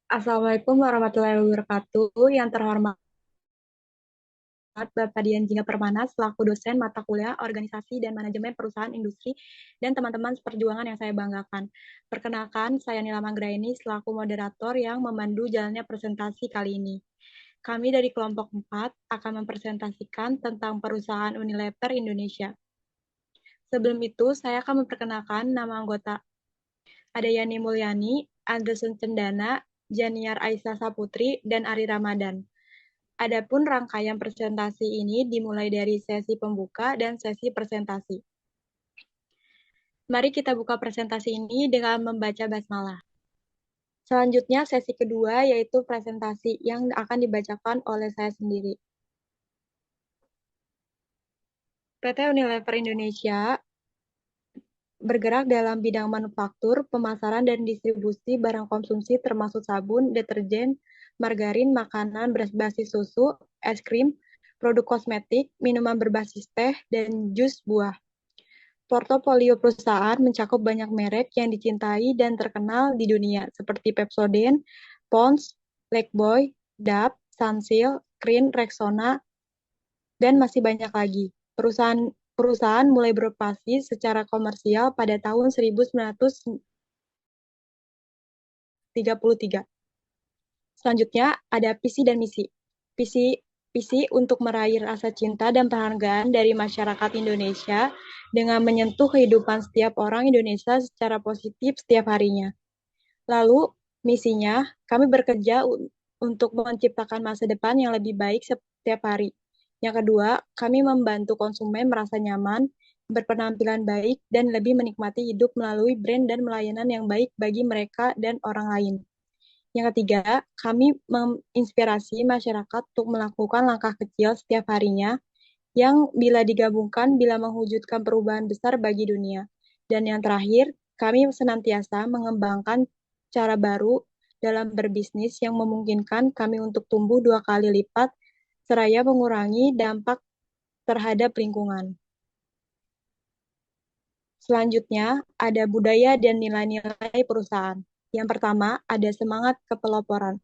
Assalamualaikum warahmatullahi wabarakatuh. Yang terhormat Bapak Dian Jingga Permana selaku dosen mata kuliah Organisasi dan Manajemen Perusahaan Industri dan teman-teman seperjuangan yang saya banggakan. Perkenalkan, saya Nila Manggraini selaku moderator yang memandu jalannya presentasi kali ini. Kami dari kelompok 4 akan mempresentasikan tentang perusahaan Unilever Indonesia. Sebelum itu, saya akan memperkenalkan nama anggota. Ada Yani Mulyani, Anderson Cendana, Janiar Aisyah Saputri, dan Ari Ramadan. Adapun rangkaian presentasi ini dimulai dari sesi pembuka dan sesi presentasi. Mari kita buka presentasi ini dengan membaca basmalah. Selanjutnya sesi kedua yaitu presentasi yang akan dibacakan oleh saya sendiri. PT Unilever Indonesia bergerak dalam bidang manufaktur, pemasaran, dan distribusi barang konsumsi termasuk sabun, deterjen, margarin, makanan berbasis susu, es krim, produk kosmetik, minuman berbasis teh, dan jus buah. Portofolio perusahaan mencakup banyak merek yang dicintai dan terkenal di dunia, seperti Pepsodent, Pond's, Lifebuoy, Dove, Sunsilk, Clean, Rexona, dan masih banyak lagi. Perusahaan mulai beroperasi secara komersial pada tahun 1933. Selanjutnya ada visi dan misi. Visi untuk meraih rasa cinta dan penghargaan dari masyarakat Indonesia dengan menyentuh kehidupan setiap orang Indonesia secara positif setiap harinya. Lalu, misinya, kami bekerja untuk menciptakan masa depan yang lebih baik setiap hari. Yang kedua, kami membantu konsumen merasa nyaman, berpenampilan baik, dan lebih menikmati hidup melalui brand dan layanan yang baik bagi mereka dan orang lain. Yang ketiga, kami menginspirasi masyarakat untuk melakukan langkah kecil setiap harinya yang bila digabungkan bila mewujudkan perubahan besar bagi dunia. Dan yang terakhir, kami senantiasa mengembangkan cara baru dalam berbisnis yang memungkinkan kami untuk tumbuh 2 kali lipat seraya mengurangi dampak terhadap lingkungan. Selanjutnya, ada budaya dan nilai-nilai perusahaan. Yang pertama, ada semangat kepeloporan.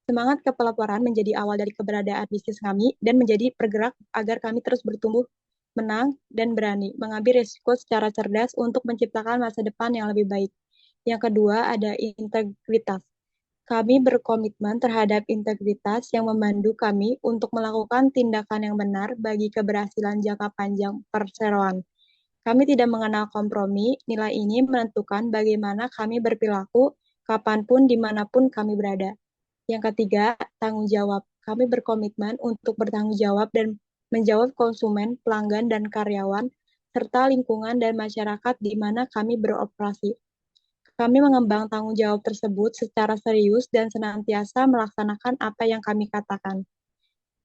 Semangat kepelaporan menjadi awal dari keberadaan bisnis kami dan menjadi pergerak agar kami terus bertumbuh, menang, dan berani mengambil risiko secara cerdas untuk menciptakan masa depan yang lebih baik. Yang kedua ada integritas. Kami berkomitmen terhadap integritas yang memandu kami untuk melakukan tindakan yang benar bagi keberhasilan jangka panjang perseroan. Kami tidak mengenal kompromi, nilai ini menentukan bagaimana kami berperilaku kapanpun dimanapun kami berada. Yang ketiga, tanggung jawab. Kami berkomitmen untuk bertanggung jawab dan menjawab konsumen, pelanggan, dan karyawan, serta lingkungan dan masyarakat di mana kami beroperasi. Kami mengembang tanggung jawab tersebut secara serius dan senantiasa melaksanakan apa yang kami katakan.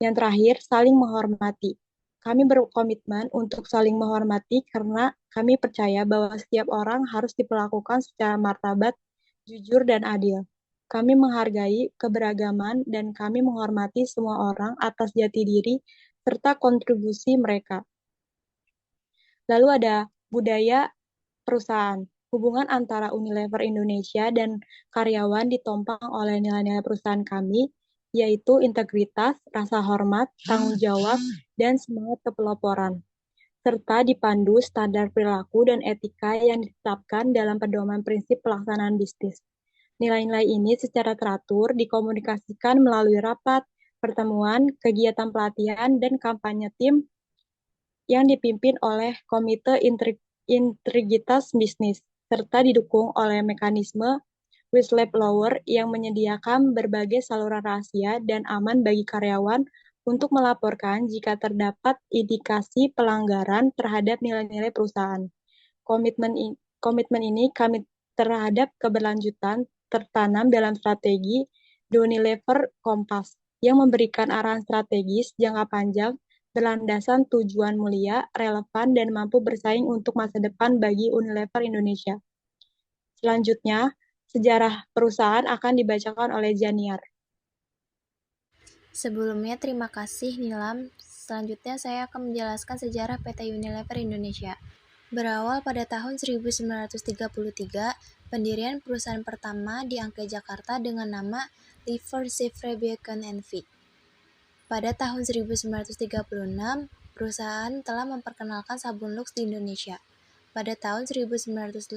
Yang terakhir, saling menghormati. Kami berkomitmen untuk saling menghormati karena kami percaya bahwa setiap orang harus diperlakukan secara martabat, jujur, dan adil. Kami menghargai keberagaman dan kami menghormati semua orang atas jati diri serta kontribusi mereka. Lalu ada budaya perusahaan. Hubungan antara Unilever Indonesia dan karyawan ditopang oleh nilai-nilai perusahaan kami, yaitu integritas, rasa hormat, tanggung jawab, dan semangat kepeloporan, serta dipandu standar perilaku dan etika yang ditetapkan dalam pedoman prinsip pelaksanaan bisnis. Nilai-nilai ini secara teratur dikomunikasikan melalui rapat, pertemuan, kegiatan pelatihan, dan kampanye tim yang dipimpin oleh Komite Integritas Bisnis, serta didukung oleh mekanisme whistleblower yang menyediakan berbagai saluran rahasia dan aman bagi karyawan untuk melaporkan jika terdapat indikasi pelanggaran terhadap nilai-nilai perusahaan. Komitmen ini kami terhadap keberlanjutan tertanam dalam strategi Unilever Kompas yang memberikan arahan strategis jangka panjang berlandasan tujuan mulia, relevan, dan mampu bersaing untuk masa depan bagi Unilever Indonesia. Selanjutnya, sejarah perusahaan akan dibacakan oleh Janiar. Sebelumnya, terima kasih Nilam. Selanjutnya, saya akan menjelaskan sejarah PT Unilever Indonesia. Berawal pada tahun 1933, pendirian perusahaan pertama di Angke Jakarta dengan nama Liver Seafray Bacon & Fig. Pada tahun 1936, perusahaan telah memperkenalkan sabun Lux di Indonesia. Pada tahun 1982,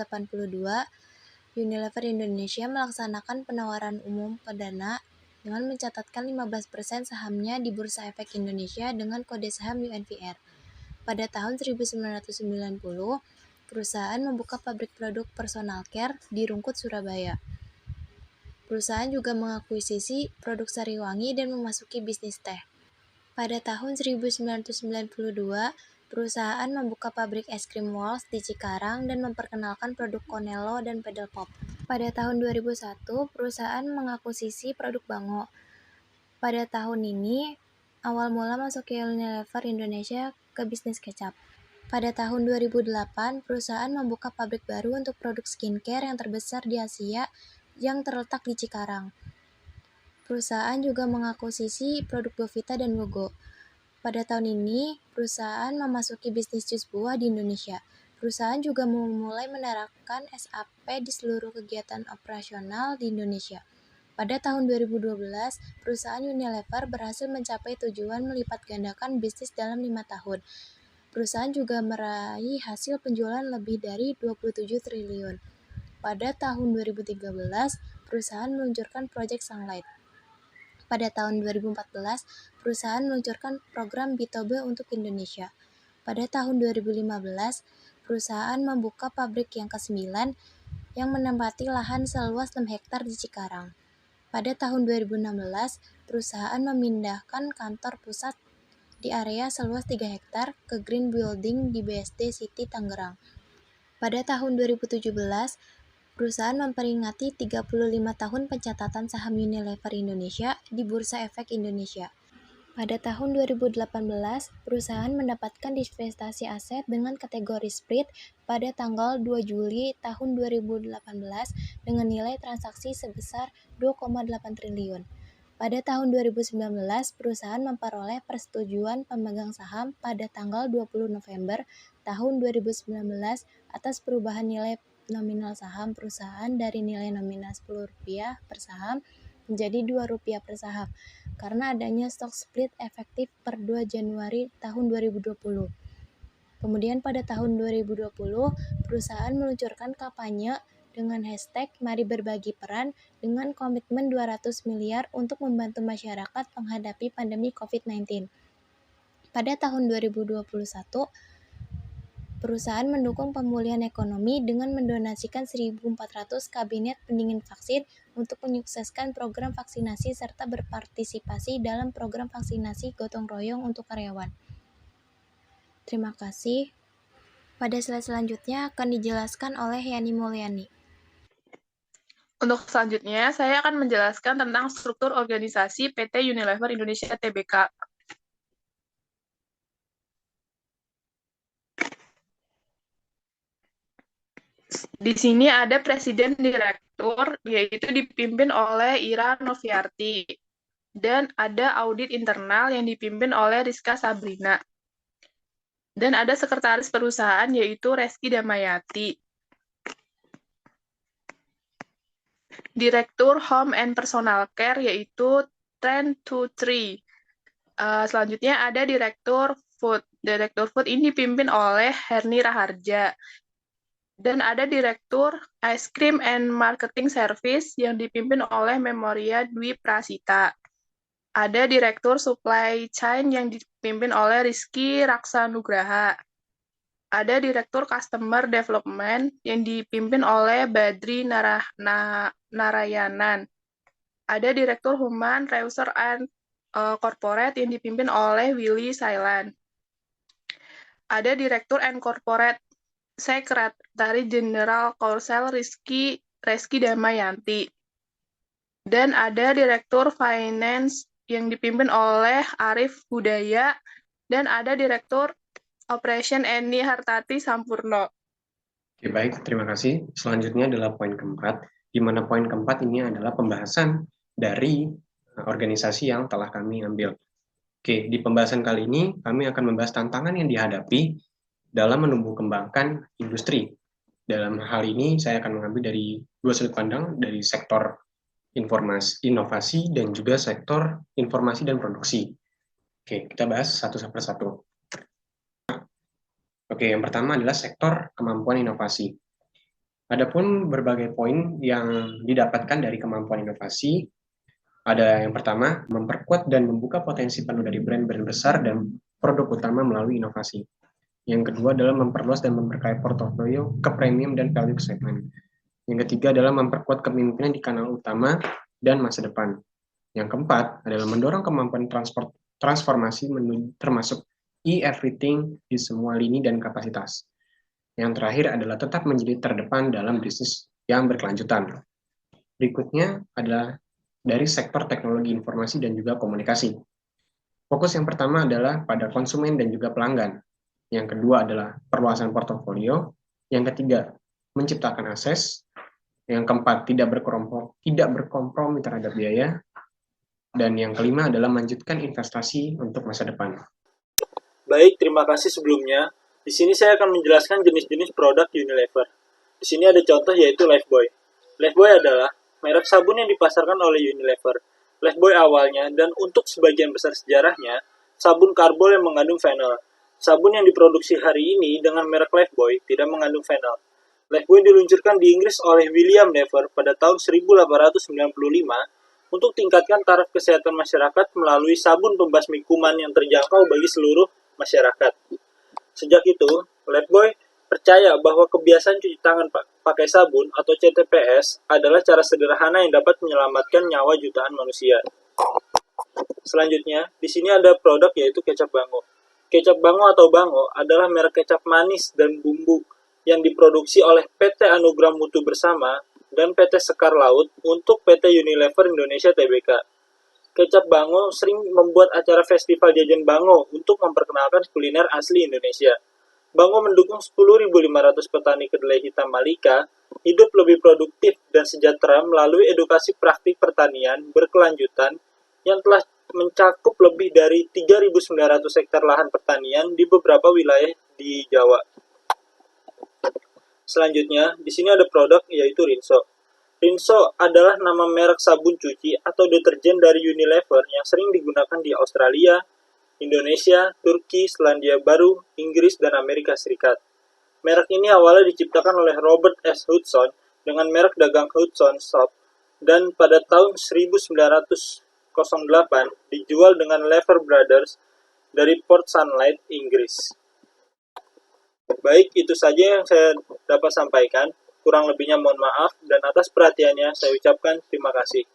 Unilever Indonesia melaksanakan penawaran umum perdana dengan mencatatkan 15% sahamnya di Bursa Efek Indonesia dengan kode saham UNVR. Pada tahun 1990, perusahaan membuka pabrik produk personal care di Rungkut, Surabaya. Perusahaan juga mengakuisisi produk Sariwangi dan memasuki bisnis teh. Pada tahun 1992, perusahaan membuka pabrik es krim Walls di Cikarang dan memperkenalkan produk Konelo dan Pedal Pop. Pada tahun 2001, perusahaan mengakuisisi produk Bango. Pada tahun ini, awal mula masuknya Unilever Indonesia ke bisnis kecap. Pada tahun 2008, perusahaan membuka pabrik baru untuk produk skincare yang terbesar di Asia yang terletak di Cikarang. Perusahaan juga mengakuisisi produk Bovita dan Wogo. Pada tahun ini, perusahaan memasuki bisnis jus buah di Indonesia. Perusahaan juga memulai menerapkan SAP di seluruh kegiatan operasional di Indonesia. Pada tahun 2012, perusahaan Unilever berhasil mencapai tujuan melipat gandakan bisnis dalam 5 tahun. Perusahaan juga meraih hasil penjualan lebih dari 27 triliun. Pada tahun 2013, perusahaan meluncurkan Project Sunlight. Pada tahun 2014, perusahaan meluncurkan program Bitobe untuk Indonesia. Pada tahun 2015, perusahaan membuka pabrik yang ke-9 yang menempati lahan seluas 6 hektar di Cikarang. Pada tahun 2016, perusahaan memindahkan kantor pusat di area seluas 3 hektar ke Green Building di BSD City, Tangerang. Pada tahun 2017, perusahaan memperingati 35 tahun pencatatan saham Unilever Indonesia di Bursa Efek Indonesia. Pada tahun 2018, perusahaan mendapatkan divestasi aset dengan kategori split pada tanggal 2 Juli tahun 2018 dengan nilai transaksi sebesar 2,8 triliun. Pada tahun 2019, perusahaan memperoleh persetujuan pemegang saham pada tanggal 20 November tahun 2019 atas perubahan nilai nominal saham perusahaan dari nilai nominal Rp10 per saham menjadi Rp2 per saham karena adanya stock split efektif per 2 Januari tahun 2020. Kemudian pada tahun 2020, perusahaan meluncurkan kampanye dengan hashtag Mari Berbagi Peran dengan komitmen 200 miliar untuk membantu masyarakat menghadapi pandemi COVID-19. Pada tahun 2021, perusahaan mendukung pemulihan ekonomi dengan mendonasikan 1.400 kabinet pendingin vaksin untuk menyukseskan program vaksinasi serta berpartisipasi dalam program vaksinasi gotong royong untuk karyawan. Terima kasih. Pada slide selanjutnya akan dijelaskan oleh Yani Mulyani. Untuk selanjutnya, saya akan menjelaskan tentang struktur organisasi PT Unilever Indonesia Tbk. Di sini ada presiden direktur, yaitu dipimpin oleh Ira Noviarti. Dan ada audit internal yang dipimpin oleh Rizka Sabrina. Dan ada sekretaris perusahaan, yaitu Reski Damayati. Direktur Home and Personal Care, yaitu Trend to Tree. Selanjutnya ada Direktur Food. Direktur Food ini dipimpin oleh Herni Raharja. Dan ada Direktur Ice Cream and Marketing Service yang dipimpin oleh Memoria Dwi Prasita. Ada Direktur Supply Chain yang dipimpin oleh Rizky Raksanugraha. Ada Direktur Customer Development yang dipimpin oleh Badri Narayanan. Ada Direktur Human Resource and Corporate yang dipimpin oleh Willy Sailan. Ada Direktur and Corporate Sekretari Jenderal Korsel Reski Damayanti. Dan ada Direktur Finance yang dipimpin oleh Arif Budaya, dan ada Direktur Operation Eni Hartati Sampurno. Oke, baik, terima kasih. Selanjutnya adalah poin keempat, di mana poin keempat ini adalah pembahasan dari organisasi yang telah kami ambil. Oke, di pembahasan kali ini kami akan membahas tantangan yang dihadapi dalam menumbuh kembangkan industri. Dalam hal ini saya akan mengambil dari dua sudut pandang, dari sektor informasi, inovasi, dan juga sektor informasi dan produksi. Oke, kita bahas satu persatu. Oke, yang pertama adalah sektor kemampuan inovasi. Adapun berbagai poin yang didapatkan dari kemampuan inovasi, ada yang pertama, memperkuat dan membuka potensi penuh dari brand-brand besar dan produk utama melalui inovasi. Yang kedua adalah memperluas dan memperkaya portofolio ke premium dan value segment. Yang ketiga adalah memperkuat kepemimpinan di kanal utama dan masa depan. Yang keempat adalah mendorong kemampuan transformasi termasuk e-everything di semua lini dan kapasitas. Yang terakhir adalah tetap menjadi terdepan dalam bisnis yang berkelanjutan. Berikutnya adalah dari sektor teknologi informasi dan juga komunikasi. Fokus yang pertama adalah pada konsumen dan juga pelanggan. Yang kedua adalah perluasan portofolio. Yang ketiga, menciptakan akses. Yang keempat, tidak berkompromi terhadap biaya. Dan yang kelima adalah melanjutkan investasi untuk masa depan. Baik, terima kasih sebelumnya. Di sini saya akan menjelaskan jenis-jenis produk Unilever. Di sini ada contoh yaitu Lifebuoy. Lifebuoy adalah merek sabun yang dipasarkan oleh Unilever. Lifebuoy awalnya dan untuk sebagian besar sejarahnya, sabun karbol yang mengandung phenol. Sabun yang diproduksi hari ini dengan merek Lifebuoy tidak mengandung phenol. Lifebuoy diluncurkan di Inggris oleh William Lever pada tahun 1895 untuk tingkatkan taraf kesehatan masyarakat melalui sabun pembasmi kuman yang terjangkau bagi seluruh masyarakat. Sejak itu, Lifebuoy percaya bahwa kebiasaan cuci tangan pakai sabun atau CTPS adalah cara sederhana yang dapat menyelamatkan nyawa jutaan manusia. Selanjutnya, di sini ada produk yaitu kecap Bango. Kecap Bango atau Bango adalah merek kecap manis dan bumbu yang diproduksi oleh PT Anugrah Mutu Bersama dan PT Sekar Laut untuk PT Unilever Indonesia Tbk. Kecap Bango sering membuat acara festival jajan Bango untuk memperkenalkan kuliner asli Indonesia. Bango mendukung 10.500 petani kedelai hitam Malika hidup lebih produktif dan sejahtera melalui edukasi praktik pertanian berkelanjutan yang telah mencakup lebih dari 3.900 hektar lahan pertanian di beberapa wilayah di Jawa. Selanjutnya, di sini ada produk yaitu Rinso. Rinso adalah nama merek sabun cuci atau deterjen dari Unilever yang sering digunakan di Australia, Indonesia, Turki, Selandia Baru, Inggris, dan Amerika Serikat. Merek ini awalnya diciptakan oleh Robert S. Hudson dengan merek dagang Hudson Soap dan pada tahun 1908 dijual dengan Lever Brothers dari Port Sunlight, Inggris. Baik, itu saja yang saya dapat sampaikan. Kurang lebihnya mohon maaf, dan atas perhatiannya saya ucapkan terima kasih.